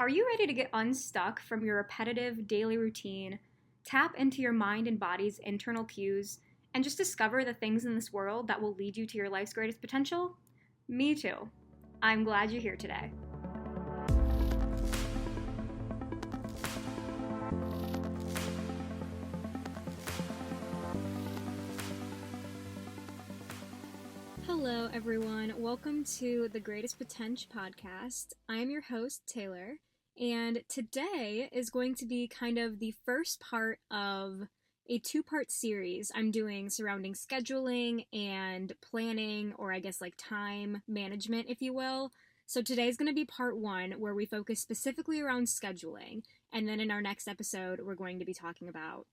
Are you ready to get unstuck from your repetitive daily routine, tap into your mind and body's internal cues, and just discover the things in this world that will lead you to your life's greatest potential? Me too. I'm glad you're here today. Hello, everyone. Welcome to the Greatest Potential podcast. I'm your host, Taylor, and today is going to be kind of the first part of a two-part series I'm doing surrounding scheduling and planning, or I guess like time management, if you will. So today's going to be part one, where we focus specifically around scheduling, and then in our next episode, we're going to be talking about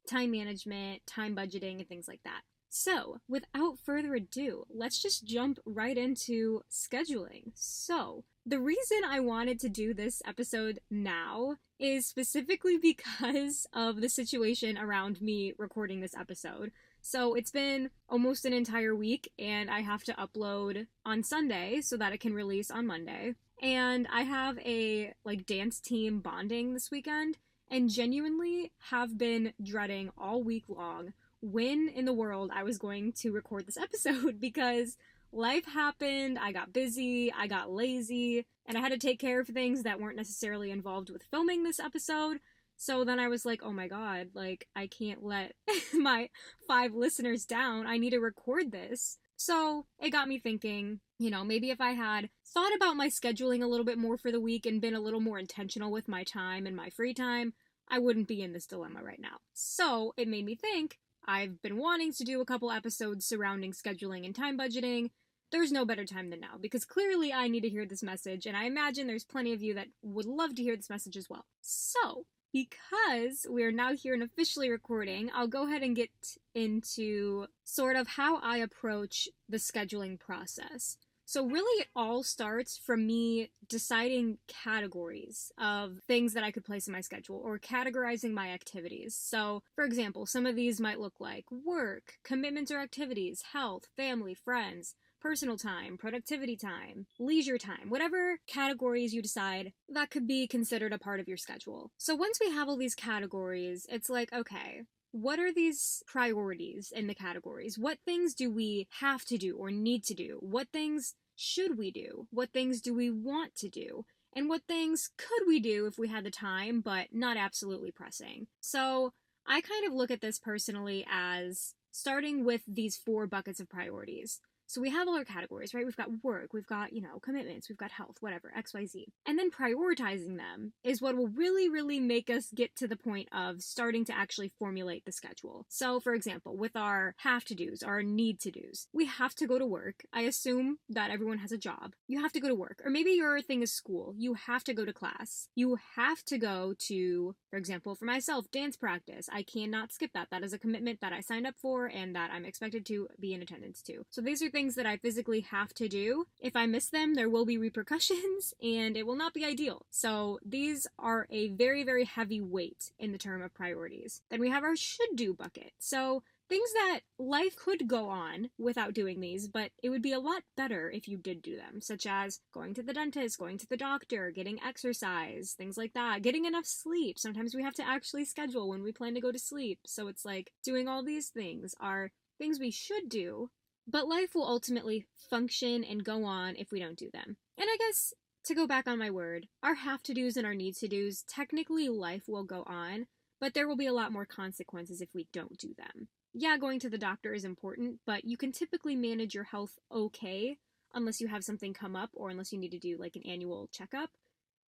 time management, time budgeting, and things like that. So, without further ado, let's just jump right into scheduling. So, the reason I wanted to do this episode now is specifically because of the situation around me recording this episode. So, it's been almost an entire week, and I have to upload on Sunday so that it can release on Monday. And I have a dance team bonding this weekend, and genuinely have been dreading all week long when in the world I was going to record this episode, because life happened, I got busy, I got lazy, and I had to take care of things that weren't necessarily involved with filming this episode. So then I was like, oh my god, I can't let my 5 listeners down. I need to record this. So it got me thinking, maybe if I had thought about my scheduling a little bit more for the week and been a little more intentional with my time and my free time, I wouldn't be in this dilemma right now. So it made me think, I've been wanting to do a couple episodes surrounding scheduling and time budgeting. There's no better time than now, because clearly I need to hear this message, and I imagine there's plenty of you that would love to hear this message as well. So, because we're now here and officially recording, I'll go ahead and get into sort of how I approach the scheduling process. So really it all starts from me deciding categories of things that I could place in my schedule, or categorizing my activities. So, for example, some of these might look like work, commitments or activities, health, family, friends, personal time, productivity time, leisure time, whatever categories you decide, that could be considered a part of your schedule. So once we have all these categories, it's like, okay, what are these priorities in the categories? What things do we have to do or need to do? What things should we do? What things do we want to do? And what things could we do if we had the time, but not absolutely pressing? So I kind of look at this personally as starting with these 4 buckets of priorities. So we have all our categories, right? We've got work, we've got, commitments, we've got health, whatever, XYZ. And then prioritizing them is what will really, really make us get to the point of starting to actually formulate the schedule. So, for example, with our have-to-dos, our need-to-dos, we have to go to work. I assume that everyone has a job. You have to go to work. Or maybe your thing is school. You have to go to class. You have to go to, for example, for myself, dance practice. I cannot skip that. That is a commitment that I signed up for and that I'm expected to be in attendance to. So these are things that I physically have to do. If I miss them, there will be repercussions and it will not be ideal. So these are a very, very heavy weight in the term of priorities. Then we have our should do bucket. So things that life could go on without doing these, but it would be a lot better if you did do them, such as going to the dentist, going to the doctor, getting exercise, things like that, getting enough sleep. Sometimes we have to actually schedule when we plan to go to sleep. So it's like doing all these things are things we should do, but life will ultimately function and go on if we don't do them. And I guess, to go back on my word, our have-to-dos and our need-to-dos, technically life will go on, but there will be a lot more consequences if we don't do them. Yeah, going to the doctor is important, but you can typically manage your health okay unless you have something come up or unless you need to do an annual checkup.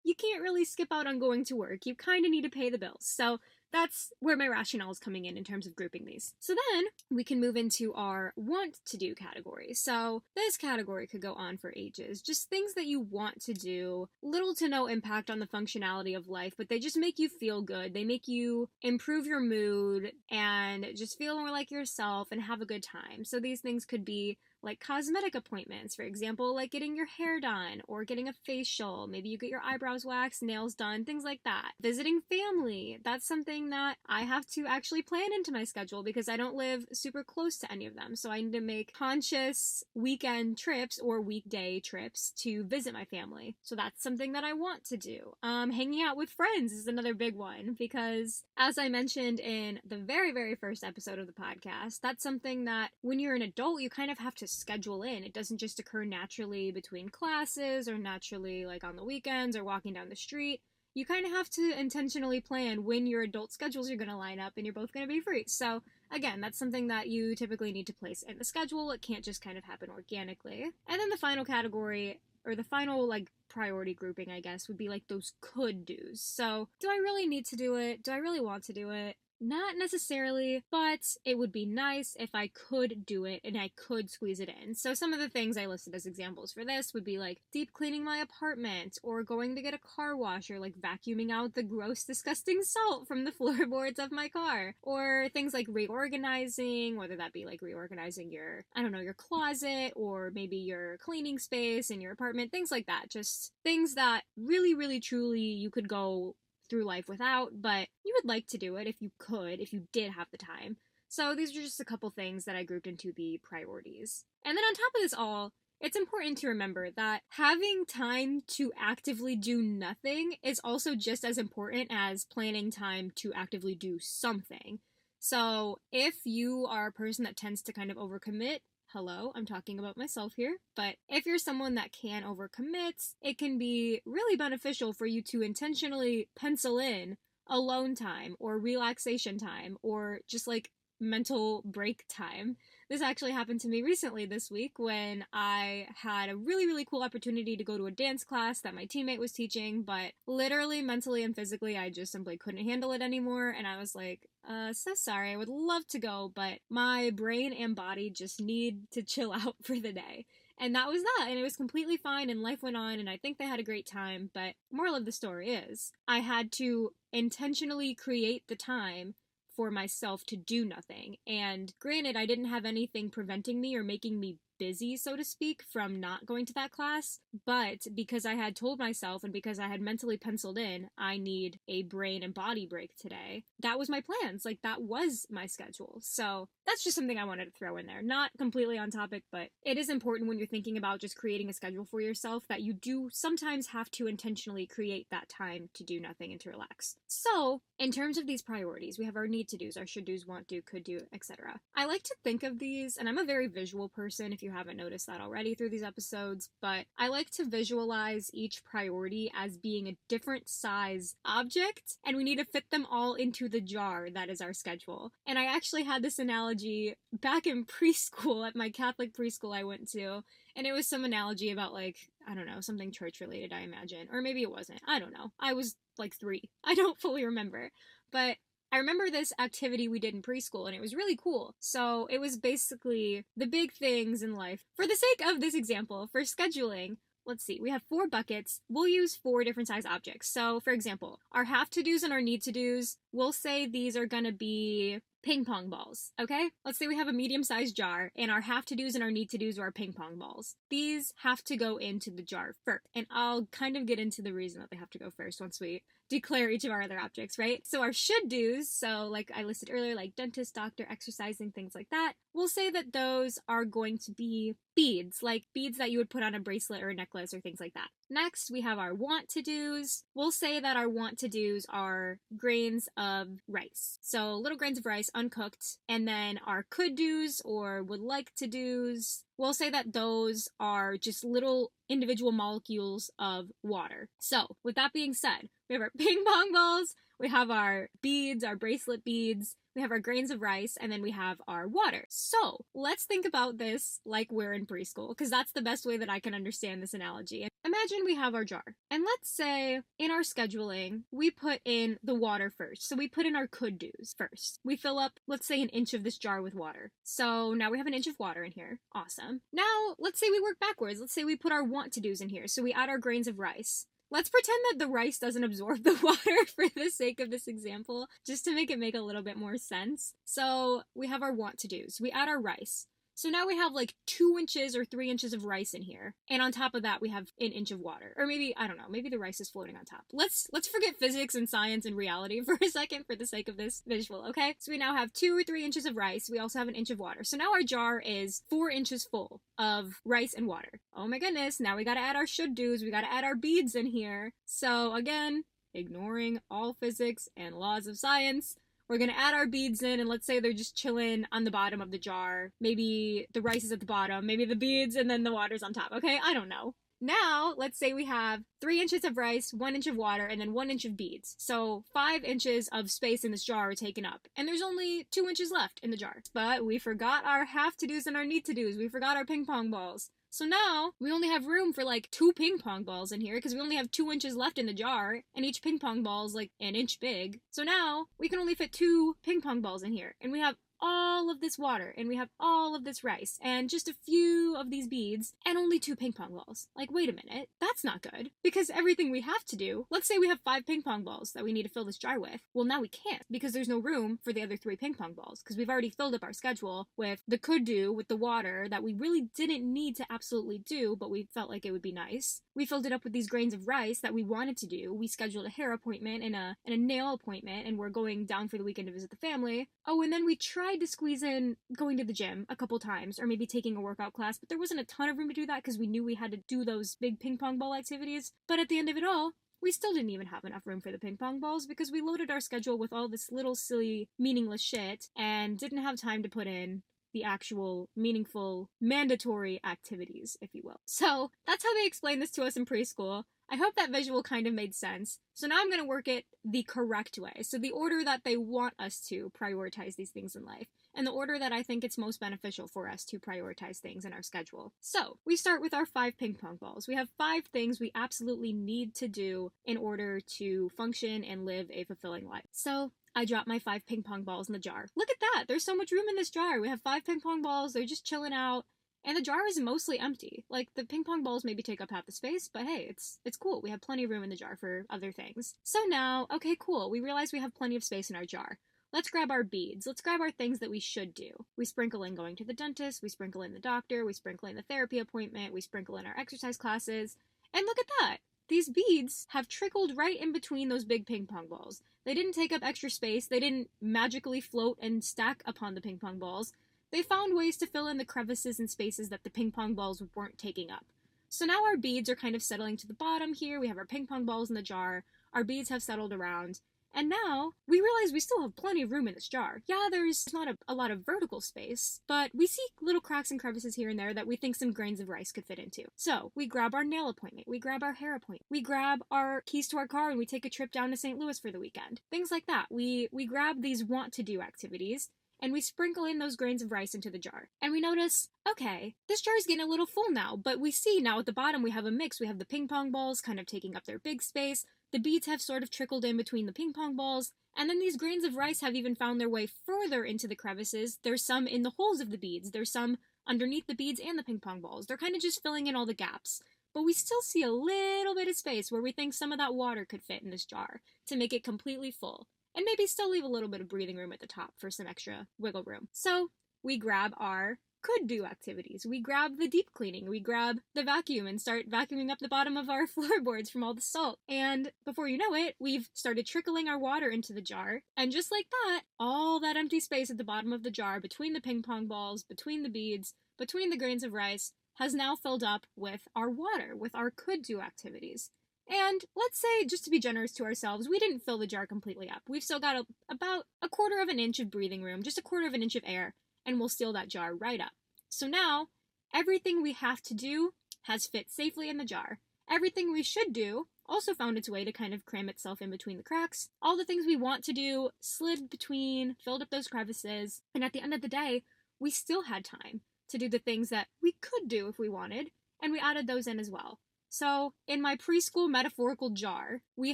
You can't really skip out on going to work. You kind of need to pay the bills. So that's where my rationale is coming in terms of grouping these. So then we can move into our want to do category. So this category could go on for ages. Just things that you want to do, little to no impact on the functionality of life, but they just make you feel good. They make you improve your mood and just feel more like yourself and have a good time. So these things could be like cosmetic appointments, for example, like getting your hair done or getting a facial. Maybe you get your eyebrows waxed, nails done, things like that. Visiting family, that's something that I have to actually plan into my schedule because I don't live super close to any of them. So I need to make conscious weekend trips or weekday trips to visit my family. So that's something that I want to do. Hanging out with friends is another big one because, as I mentioned in the very, very first episode of the podcast, that's something that when you're an adult, you kind of have to schedule in. It doesn't just occur naturally between classes or naturally like on the weekends or walking down the street. You kind of have to intentionally plan when your adult schedules are going to line up and you're both going to be free. So again, that's something that you typically need to place in the schedule. It can't just kind of happen organically. And then the final category, or the final like priority grouping, I guess, would be like those could do's. So do I really need to do it? Do I really want to do it? Not necessarily, but it would be nice if I could do it and I could squeeze it in. So some of the things I listed as examples for this would be like deep cleaning my apartment or going to get a car wash or like vacuuming out the gross, disgusting salt from the floorboards of my car, or things like reorganizing, whether that be like reorganizing your, I don't know, your closet or maybe your cleaning space in your apartment, things like that. Just things that really, really, truly you could go through life without, but you would like to do it if you could, if you did have the time. So these are just a couple things that I grouped into the priorities. And then on top of this all, it's important to remember that having time to actively do nothing is also just as important as planning time to actively do something. So if you are a person that tends to kind of overcommit, hello, I'm talking about myself here, but if you're someone that can overcommit, it can be really beneficial for you to intentionally pencil in alone time or relaxation time or just like mental break time. This actually happened to me recently this week when I had a really, really cool opportunity to go to a dance class that my teammate was teaching, but literally, mentally, and physically, I just simply couldn't handle it anymore, and I was like, so sorry, I would love to go, but my brain and body just need to chill out for the day. And that was that, and it was completely fine, and life went on, and I think they had a great time, but moral of the story is, I had to intentionally create the time for myself to do nothing. And granted, I didn't have anything preventing me or making me busy, so to speak, from not going to that class, but because I had told myself and because I had mentally penciled in, I need a brain and body break today, that was my plans. Like, that was my schedule. So that's just something I wanted to throw in there. Not completely on topic, but it is important when you're thinking about just creating a schedule for yourself that you do sometimes have to intentionally create that time to do nothing and to relax. So, in terms of these priorities, we have our need to do's, our should do's, want do, could do, etc. I like to think of these, and I'm a very visual person if you haven't noticed that already through these episodes, but I like to visualize each priority as being a different size object, and we need to fit them all into the jar that is our schedule. And I actually had this analogy back in preschool at my Catholic preschool I went to, and it was some analogy about, like, I don't know, something church related, I imagine. Or maybe it wasn't. I don't know. I was like 3. I don't fully remember. But I remember this activity we did in preschool, and it was really cool. So it was basically the big things in life. For the sake of this example, for scheduling, let's see, we have 4 buckets. We'll use 4 different size objects. So, for example, our have to do's and our need to do's, we'll say these are gonna be ping pong balls, okay? Let's say we have a medium-sized jar, and our have to do's and our need to do's are our ping pong balls. These have to go into the jar first, and I'll kind of get into the reason that they have to go first once we declare each of our other objects, right? So our should do's, so like I listed earlier, like dentist, doctor, exercising, things like that, we'll say that those are going to be beads, like beads that you would put on a bracelet or a necklace or things like that. Next, we have our want to do's. We'll say that our want to do's are grains of rice. So little grains of rice, uncooked. And then our could do's or would like to do's, we'll say that those are just little individual molecules of water. So with that being said, we have our ping pong balls, we have our beads, our bracelet beads, we have our grains of rice, and then we have our water. So let's think about this like we're in preschool, because that's the best way that I can understand this analogy. Imagine we have our jar, and let's say in our scheduling, we put in the water first. So we put in our could do's first. We fill up, let's say, 1 inch of this jar with water. So now we have 1 inch of water in here. Awesome. Now, let's say we work backwards. Let's say we put our want to do's in here. So we add our grains of rice. Let's pretend that the rice doesn't absorb the water for the sake of this example, just to make it make a little bit more sense. So we have our want to do's. We add our rice. So now we have like 2 inches or 3 inches of rice in here. And on top of that, we have an inch of water. Or maybe, I don't know, maybe the rice is floating on top. Let's forget physics and science and reality for a second for the sake of this visual, okay? So we now have 2 or 3 inches of rice. We also have an inch of water. So now our jar is 4 inches full of rice and water. Oh my goodness, now we gotta add our should do's. We gotta add our beads in here. So again, ignoring all physics and laws of science, we're going to add our beads in, and let's say they're just chilling on the bottom of the jar. Maybe the rice is at the bottom, maybe the beads, and then the water's on top, okay? I don't know. Now, let's say we have 3 inches of rice, 1 inch of water, and then 1 inch of beads. So 5 inches of space in this jar are taken up. And there's only 2 inches left in the jar. But we forgot our have-to-dos and our need-to-dos. We forgot our ping pong balls. So now, we only have room for like 2 ping pong balls in here because we only have 2 inches left in the jar, and each ping pong ball is like an inch big. So now, we can only fit 2 ping pong balls in here, and we have all of this water, and we have all of this rice, and just a few of these beads, and only 2 ping pong balls. Like, wait a minute, that's not good, because everything we have to do, let's say we have 5 ping pong balls that we need to fill this jar with, well now we can't, because there's no room for the other 3 ping pong balls, because we've already filled up our schedule with the could do, with the water, that we really didn't need to absolutely do, but we felt like it would be nice. We filled it up with these grains of rice that we wanted to do. We scheduled a hair appointment and a nail appointment, and we're going down for the weekend to visit the family. Oh, and then we tried to squeeze in going to the gym a couple times, or maybe taking a workout class, but there wasn't a ton of room to do that because we knew we had to do those big ping pong ball activities. But at the end of it all, we still didn't even have enough room for the ping pong balls because we loaded our schedule with all this little silly meaningless shit and didn't have time to put in the actual meaningful mandatory activities, if you will. So that's how they explained this to us in preschool. I hope that visual kind of made sense. So now I'm going to work it the correct way. So the order that they want us to prioritize these things in life, and the order that I think it's most beneficial for us to prioritize things in our schedule. So we start with our 5 ping pong balls. We have 5 things we absolutely need to do in order to function and live a fulfilling life. So I dropped my 5 ping pong balls in the jar. Look at that! There's so much room in this jar. We have 5 ping pong balls. They're just chilling out. And the jar is mostly empty. Like, the ping pong balls maybe take up half the space, but hey, it's cool. We have plenty of room in the jar for other things. So now, okay, cool. We realize we have plenty of space in our jar. Let's grab our beads. Let's grab our things that we should do. We sprinkle in going to the dentist. We sprinkle in the doctor. We sprinkle in the therapy appointment. We sprinkle in our exercise classes. And look at that! These beads have trickled right in between those big ping pong balls. They didn't take up extra space. They didn't magically float and stack upon the ping pong balls. They found ways to fill in the crevices and spaces that the ping pong balls weren't taking up. So now our beads are kind of settling to the bottom here. We have our ping pong balls in the jar. Our beads have settled around. And now, we realize we still have plenty of room in this jar. Yeah, there's not a lot of vertical space, but we see little cracks and crevices here and there that we think some grains of rice could fit into. So, we grab our nail appointment, we grab our hair appointment, we grab our keys to our car and we take a trip down to St. Louis for the weekend. Things like that. We grab these want-to-do activities, and we sprinkle in those grains of rice into the jar. And we notice, okay, this jar is getting a little full now, but we see now at the bottom we have a mix. We have the ping pong balls kind of taking up their big space, the beads have sort of trickled in between the ping pong balls, and then these grains of rice have even found their way further into the crevices. There's some in the holes of the beads, there's some underneath the beads and the ping pong balls. They're kind of just filling in all the gaps. But we still see a little bit of space where we think some of that water could fit in this jar to make it completely full. And maybe still leave a little bit of breathing room at the top for some extra wiggle room. So we grab our could-do activities. We grab the deep cleaning. We grab the vacuum and start vacuuming up the bottom of our floorboards from all the salt. And before you know it, we've started trickling our water into the jar. And just like that, all that empty space at the bottom of the jar, between the ping pong balls, between the beads, between the grains of rice, has now filled up with our water, with our could-do activities. And let's say, just to be generous to ourselves, we didn't fill the jar completely up. We've still got about a quarter of an inch of breathing room, just a quarter of an inch of air, and we'll seal that jar right up. So now, everything we have to do has fit safely in the jar. Everything we should do also found its way to kind of cram itself in between the cracks. All the things we want to do slid between, filled up those crevices, and at the end of the day, we still had time to do the things that we could do if we wanted, and we added those in as well. So, in my preschool metaphorical jar, we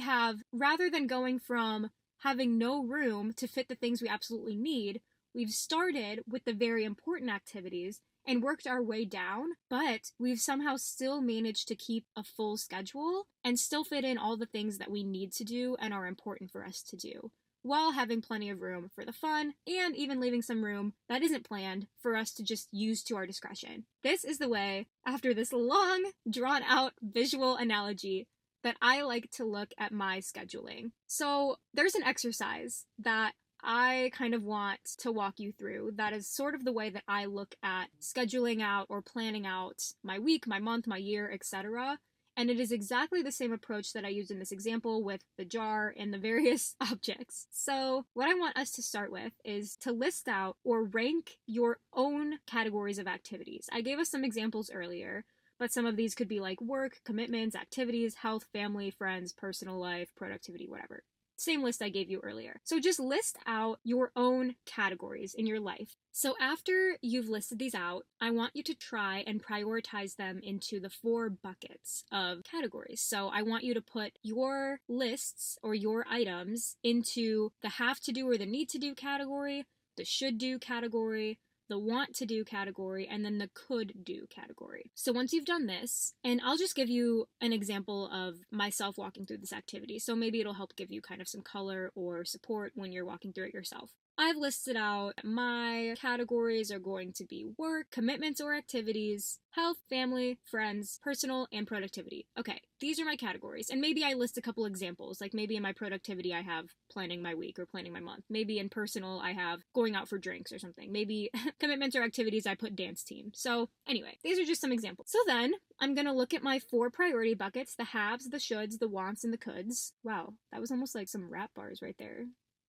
have, rather than going from having no room to fit the things we absolutely need, we've started with the very important activities and worked our way down, but we've somehow still managed to keep a full schedule and still fit in all the things that we need to do and are important for us to do. while having plenty of room for the fun and even leaving some room that isn't planned for us to just use to our discretion. This is the way, after this long, drawn out visual analogy, that I like to look at my scheduling. So there's an exercise that I kind of want to walk you through that is sort of the way that I look at scheduling out or planning out my week, my month, my year, etc. And it is exactly the same approach that I used in this example with the jar and the various objects. So what I want us to start with is to list out or rank your own categories of activities. I gave us some examples earlier, but some of these could be like work, commitments, activities, health, family, friends, personal life, productivity, whatever. Same list I gave you earlier. So just list out your own categories in your life. So after you've listed these out, I want you to try and prioritize them into the 4 buckets of categories. So I want you to put your lists or your items into the have to do or the need to do category, the should do category, the want to do category, and then the could do category. So once you've done this, and I'll just give you an example of myself walking through this activity, so maybe it'll help give you kind of some color or support when you're walking through it yourself. I've listed out my categories are going to be work, commitments or activities, health, family, friends, personal, and productivity. Okay, these are my categories. And maybe I list a couple examples. Like maybe in my productivity, I have planning my week or planning my month. Maybe in personal, I have going out for drinks or something. Maybe commitments or activities, I put dance team. So anyway, these are just some examples. So then I'm going to look at my 4 priority buckets, the haves, the shoulds, the wants, and the coulds. Wow, that was almost like some rap bars right there.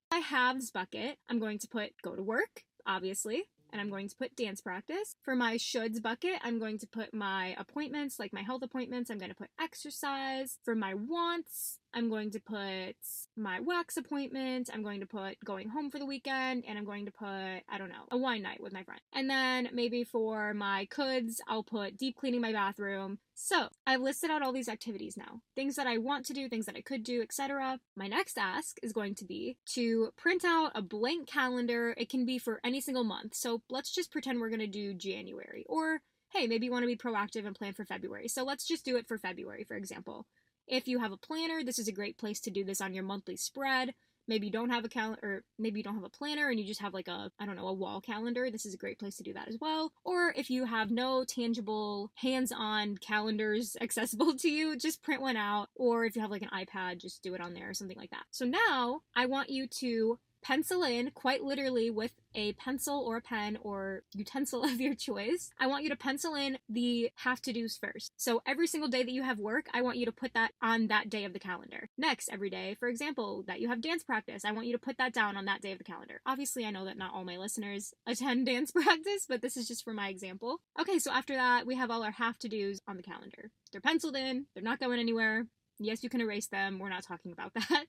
My haves bucket, I'm going to put go to work, obviously, and I'm going to put dance practice. For my shoulds bucket, I'm going to put my appointments, like my health appointments. I'm going to put exercise. For my wants, I'm going to put my wax appointment. I'm going to put going home for the weekend, and I'm going to put, I don't know, a wine night with my friend. And then maybe for my coulds, I'll put deep cleaning my bathroom. So I've listed out all these activities now, things that I want to do, things that I could do, etc. My next ask is going to be to print out a blank calendar. It can be for any single month. So let's just pretend we're going to do January, or hey, maybe you want to be proactive and plan for February. So let's just do it for February, for example. If you have a planner, this is a great place to do this on your monthly spread. Maybe you don't have a calendar, or maybe you don't have a planner and you just have like a, I don't know, a wall calendar. This is a great place to do that as well. Or if you have no tangible hands-on calendars accessible to you, just print one out. Or if you have like an iPad, just do it on there or something like that. So now I want you to pencil in, quite literally with a pencil or a pen or utensil of your choice. I want you to pencil in the have-to-dos first. So every single day that you have work, I want you to put that on that day of the calendar. Next, every day, for example, that you have dance practice, I want you to put that down on that day of the calendar. Obviously, I know that not all my listeners attend dance practice, but this is just for my example. Okay, so after that, we have all our have-to-dos on the calendar. They're penciled in, they're not going anywhere. Yes, you can erase them. We're not talking about that.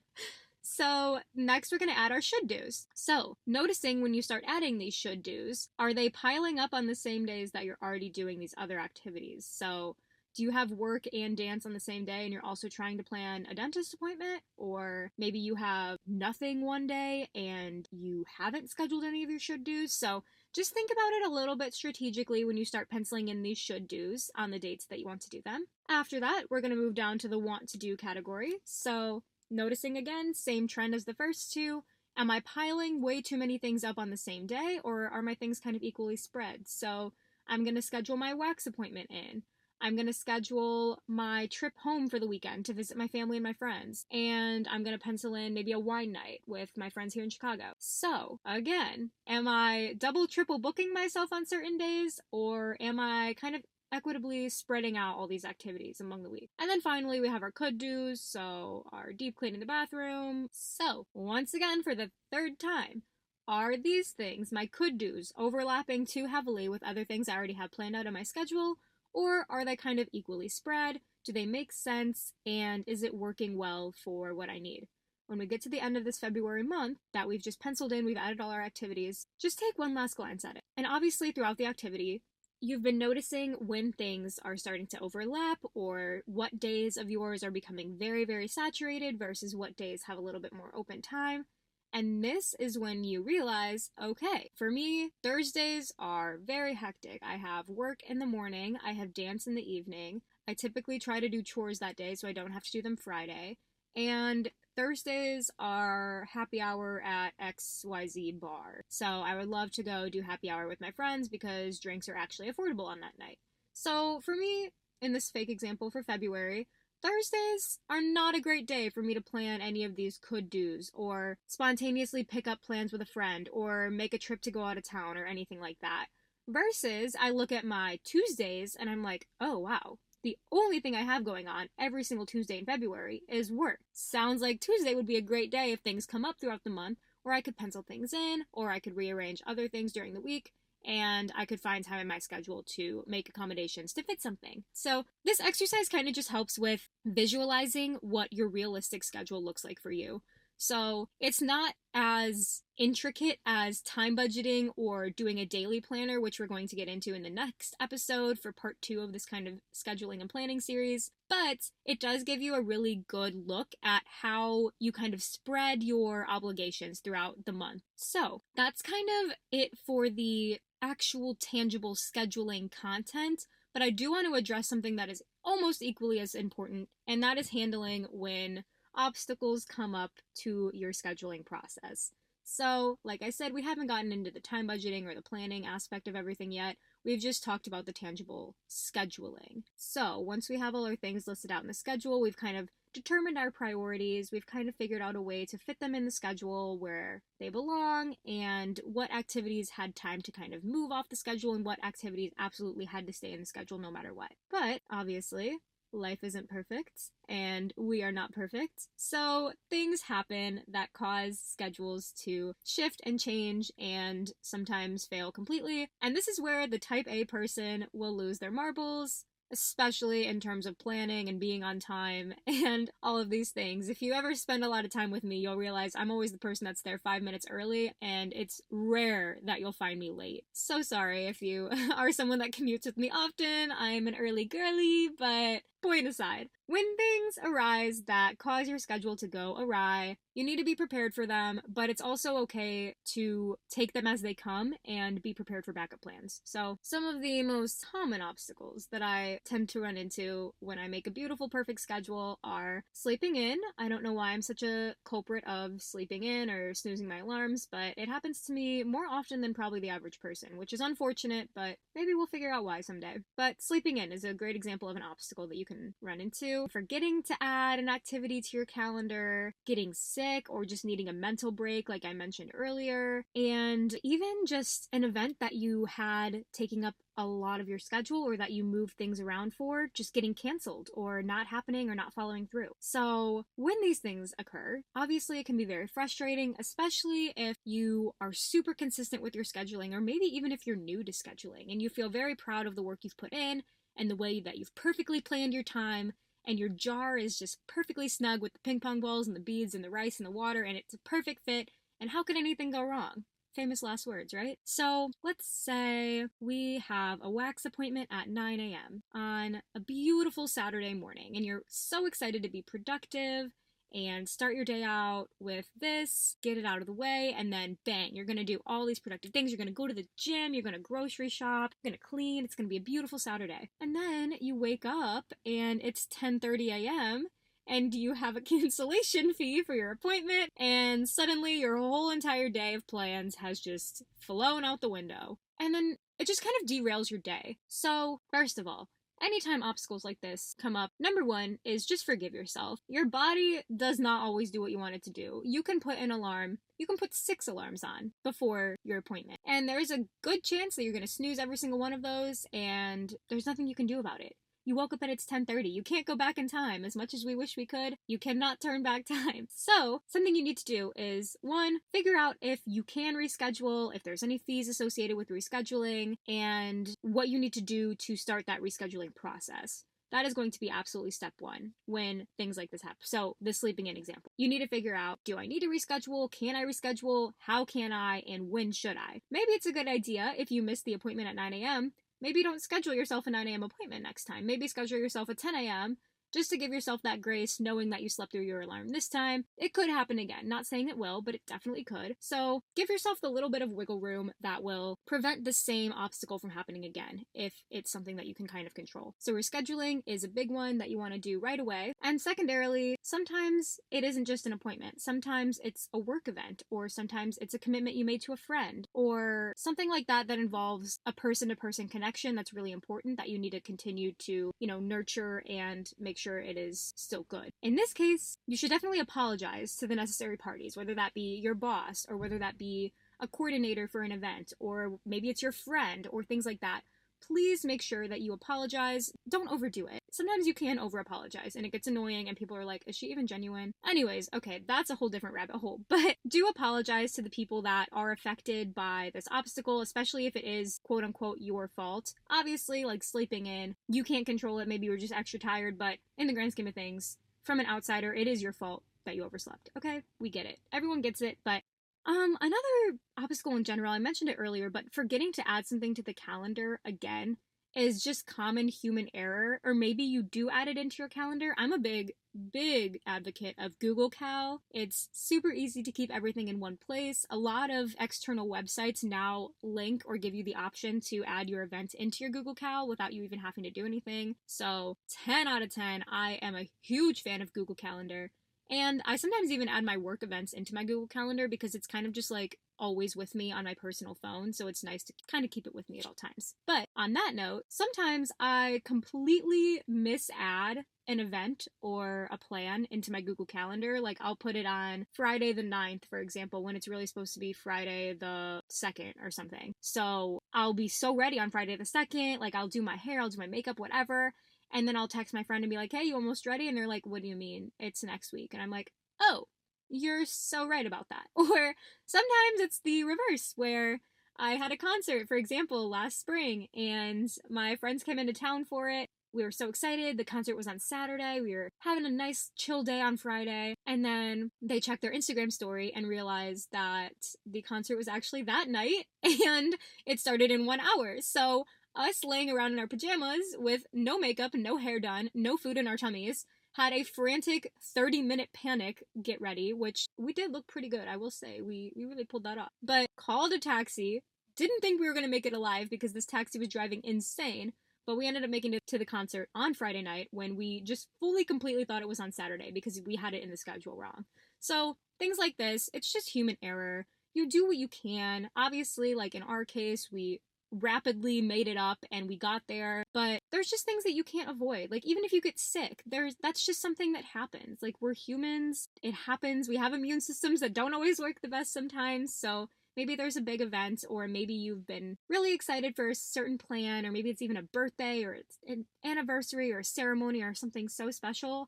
So next we're going to add our should do's. So noticing when you start adding these should do's, are they piling up on the same days that you're already doing these other activities? So do you have work and dance on the same day and you're also trying to plan a dentist appointment? Or maybe you have nothing one day and you haven't scheduled any of your should do's. So just think about it a little bit strategically when you start penciling in these should do's on the dates that you want to do them. After that, we're going to move down to the want to do category. So noticing again, same trend as the first two. Am I piling way too many things up on the same day, or are my things kind of equally spread? So I'm going to schedule my wax appointment in. I'm going to schedule my trip home for the weekend to visit my family and my friends. And I'm going to pencil in maybe a wine night with my friends here in Chicago. So again, am I double, triple booking myself on certain days, or am I kind of equitably spreading out all these activities among the week? And then finally, we have our could do's, so our deep cleaning the bathroom. So once again, for the 3rd time, are these things, my could do's, overlapping too heavily with other things I already have planned out in my schedule, or are they kind of equally spread? Do they make sense? And is it working well for what I need? When we get to the end of this February month that we've just penciled in, we've added all our activities, just take one last glance at it. And obviously throughout the activity, you've been noticing when things are starting to overlap, or what days of yours are becoming very, very saturated versus what days have a little bit more open time. And this is when you realize, okay, for me, Thursdays are very hectic. I have work in the morning, I have dance in the evening. I typically try to do chores that day so I don't have to do them Friday. And Thursdays are happy hour at XYZ bar. So I would love to go do happy hour with my friends because drinks are actually affordable on that night. So for me, in this fake example for February, Thursdays are not a great day for me to plan any of these could-dos or spontaneously pick up plans with a friend or make a trip to go out of town or anything like that. Versus, I look at my Tuesdays and I'm like, oh wow, the only thing I have going on every single Tuesday in February is work. Sounds like Tuesday would be a great day if things come up throughout the month, or I could pencil things in, or I could rearrange other things during the week, and I could find time in my schedule to make accommodations to fit something. So this exercise kind of just helps with visualizing what your realistic schedule looks like for you. So it's not as intricate as time budgeting or doing a daily planner, which we're going to get into in the next episode for part 2 of this kind of scheduling and planning series. But it does give you a really good look at how you kind of spread your obligations throughout the month. So that's kind of it for the actual tangible scheduling content. But I do want to address something that is almost equally as important, and that is handling when obstacles come up to your scheduling process. So, like I said, we haven't gotten into the time budgeting or the planning aspect of everything yet. We've just talked about the tangible scheduling. So, once we have all our things listed out in the schedule, we've kind of determined our priorities, we've kind of figured out a way to fit them in the schedule where they belong, and what activities had time to kind of move off the schedule and what activities absolutely had to stay in the schedule no matter what. But, obviously, life isn't perfect, and we are not perfect, so things happen that cause schedules to shift and change and sometimes fail completely, and this is where the type A person will lose their marbles, especially in terms of planning and being on time and all of these things. If you ever spend a lot of time with me, you'll realize I'm always the person that's there 5 minutes early, and it's rare that you'll find me late. So sorry if you are someone that commutes with me often. I'm an early girly, but point aside, when things arise that cause your schedule to go awry, you need to be prepared for them, but it's also okay to take them as they come and be prepared for backup plans. So some of the most common obstacles that I tend to run into when I make a beautiful, perfect schedule are sleeping in. I don't know why I'm such a culprit of sleeping in or snoozing my alarms, but it happens to me more often than probably the average person, which is unfortunate, but maybe we'll figure out why someday. But sleeping in is a great example of an obstacle that you can run into. Forgetting to add an activity to your calendar, getting sick, or just needing a mental break like I mentioned earlier, and even just an event that you had taking up a lot of your schedule or that you moved things around for just getting canceled or not happening or not following through. So when these things occur, obviously it can be very frustrating, especially if you are super consistent with your scheduling, or maybe even if you're new to scheduling and you feel very proud of the work you've put in and the way that you've perfectly planned your time, and your jar is just perfectly snug with the ping pong balls and the beads and the rice and the water, and it's a perfect fit, and how could anything go wrong? Famous last words, right? So let's say we have a wax appointment at 9 a.m. on a beautiful Saturday morning, and you're so excited to be productive and start your day out with this, get it out of the way, and then bang, you're gonna do all these productive things. You're gonna go to the gym, you're gonna grocery shop, you're gonna clean, it's gonna be a beautiful Saturday. And then you wake up and it's 10:30 a.m. and you have a cancellation fee for your appointment, and suddenly your whole entire day of plans has just flown out the window. And then it just kind of derails your day. So, first of all, anytime obstacles like this come up, number one is just forgive yourself. Your body does not always do what you want it to do. You can put an alarm, you can put 6 alarms on before your appointment, and there's a good chance that you're going to snooze every single one of those, and there's nothing you can do about it. You woke up and it's 10:30. You can't go back in time. As much as we wish we could, you cannot turn back time. So, something you need to do is, 1, figure out if you can reschedule, if there's any fees associated with rescheduling, and what you need to do to start that rescheduling process. That is going to be absolutely step 1 when things like this happen. So, the sleeping in example. You need to figure out, do I need to reschedule? Can I reschedule? How can I? And when should I? Maybe it's a good idea if you missed the appointment at 9 a.m., maybe don't schedule yourself a 9 a.m. appointment next time. Maybe schedule yourself a 10 a.m. just to give yourself that grace, knowing that you slept through your alarm this time. It could happen again. Not saying it will, but it definitely could. So give yourself the little bit of wiggle room that will prevent the same obstacle from happening again if it's something that you can kind of control. So rescheduling is a big one that you want to do right away. And secondarily, sometimes it isn't just an appointment. Sometimes it's a work event, or sometimes it's a commitment you made to a friend, or something like that that involves a person-to-person connection that's really important that you need to continue to, nurture and make sure it is still good. In this case, you should definitely apologize to the necessary parties, whether that be your boss or whether that be a coordinator for an event, or maybe it's your friend or things like that. Please make sure that you apologize. Don't overdo it. Sometimes you can over-apologize and it gets annoying and people are like, is she even genuine? Anyways, okay, that's a whole different rabbit hole. But do apologize to the people that are affected by this obstacle, especially if it is quote-unquote your fault. Obviously, like sleeping in, you can't control it. Maybe you were just extra tired, but in the grand scheme of things, from an outsider, it is your fault that you overslept. Okay? We get it. Everyone gets it, but another obstacle in general, I mentioned it earlier, but forgetting to add something to the calendar again is just common human error, or maybe you do add it into your calendar. I'm a big advocate of Google Cal. It's super easy to keep everything in one place. A lot of external websites now link or give you the option to add your event into your Google Cal without you even having to do anything. So 10 out of 10, I am a huge fan of Google Calendar. And I sometimes even add my work events into my Google Calendar because it's kind of just like always with me on my personal phone, so it's nice to kind of keep it with me at all times. But on that note, sometimes I completely misadd an event or a plan into my Google Calendar. Like I'll put it on Friday the 9th, for example, when it's really supposed to be Friday the 2nd or something. So I'll be so ready on Friday the 2nd, like I'll do my hair, I'll do my makeup, whatever. And then I'll text my friend and be like, hey, you almost ready? And they're like, what do you mean? It's next week. And I'm like, oh, you're so right about that. Or sometimes it's the reverse, where I had a concert, for example, last spring, and my friends came into town for it. We were so excited. The concert was on Saturday. We were having a nice chill day on Friday. And then they checked their Instagram story and realized that the concert was actually that night and it started in 1 hour. So us laying around in our pajamas with no makeup, no hair done, no food in our tummies, had a frantic 30-minute panic get ready, which we did look pretty good, I will say. We really pulled that off. But called a taxi, didn't think we were going to make it alive because this taxi was driving insane, but we ended up making it to the concert on Friday night when we just fully, completely thought it was on Saturday because we had it in the schedule wrong. So things like this, it's just human error. You do what you can. Obviously, like in our case, we rapidly made it up and we got there, but there's just things that you can't avoid. Like even if you get sick, that's just something that happens. Like we're humans, it happens. We have immune systems that don't always work the best sometimes. So maybe there's a big event, or maybe you've been really excited for a certain plan, or maybe it's even a birthday or it's an anniversary or a ceremony or something so special.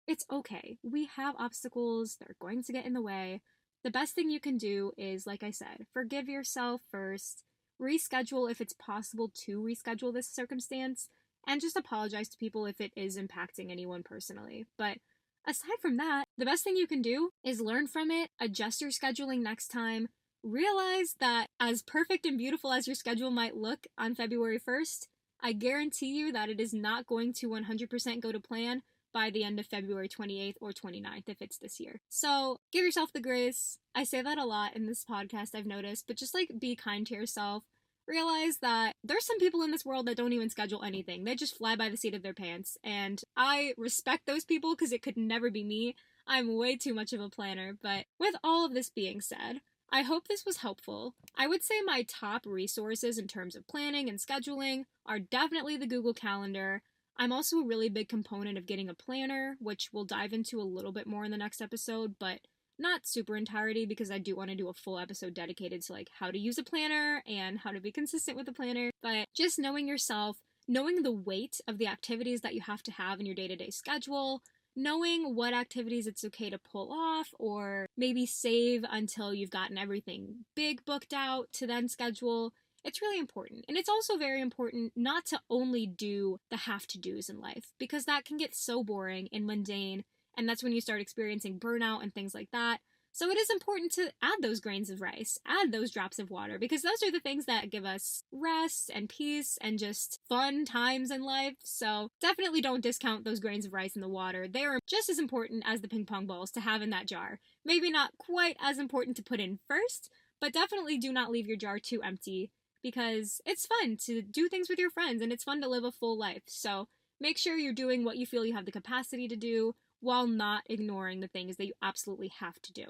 It's okay. We have obstacles that are going to get in the way. The best thing you can do is, like I said, forgive yourself first, reschedule if it's possible to reschedule this circumstance, and just apologize to people if it is impacting anyone personally. But aside from that, the best thing you can do is learn from it, adjust your scheduling next time, realize that as perfect and beautiful as your schedule might look on February 1st, I guarantee you that it is not going to 100% go to plan by the end of February 28th or 29th if it's this year. So give yourself the grace. I say that a lot in this podcast, I've noticed, but just like be kind to yourself. Realize that there's some people in this world that don't even schedule anything. They just fly by the seat of their pants. And I respect those people because it could never be me. I'm way too much of a planner. But with all of this being said, I hope this was helpful. I would say my top resources in terms of planning and scheduling are definitely the Google Calendar. I'm also a really big component of getting a planner, which we'll dive into a little bit more in the next episode, but not super entirety because I do want to do a full episode dedicated to like how to use a planner and how to be consistent with a planner. But just knowing yourself, knowing the weight of the activities that you have to have in your day-to-day schedule, knowing what activities it's okay to pull off or maybe save until you've gotten everything big booked out to then schedule. It's really important. And it's also very important not to only do the have-to-dos in life, because that can get so boring and mundane, and that's when you start experiencing burnout and things like that. So it is important to add those grains of rice, add those drops of water, because those are the things that give us rest and peace and just fun times in life. So definitely don't discount those grains of rice in the water. They are just as important as the ping pong balls to have in that jar. Maybe not quite as important to put in first, but definitely do not leave your jar too empty, because it's fun to do things with your friends and it's fun to live a full life. So make sure you're doing what you feel you have the capacity to do while not ignoring the things that you absolutely have to do.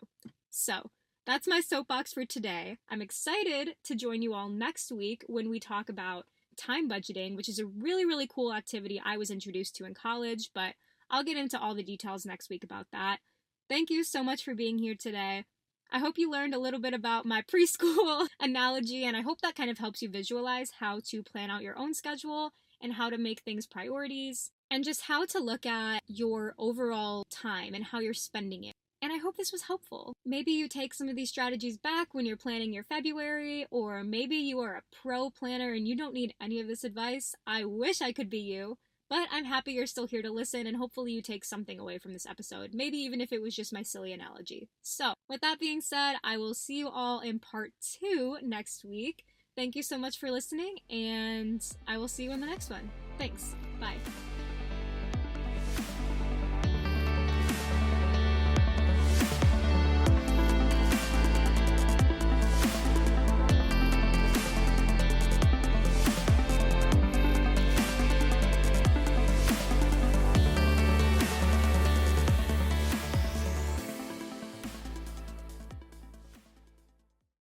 So that's my soapbox for today. I'm excited to join you all next week when we talk about time budgeting, which is a really, really cool activity I was introduced to in college, but I'll get into all the details next week about that. Thank you so much for being here today. I hope you learned a little bit about my preschool analogy, and I hope that kind of helps you visualize how to plan out your own schedule and how to make things priorities, and just how to look at your overall time and how you're spending it. And I hope this was helpful. Maybe you take some of these strategies back when you're planning your February, or maybe you are a pro planner and you don't need any of this advice. I wish I could be you, but I'm happy you're still here to listen, and hopefully you take something away from this episode, maybe even if it was just my silly analogy. So, with that being said, I will see you all in part 2 next week. Thank you so much for listening, and I will see you in the next one. Thanks. Bye.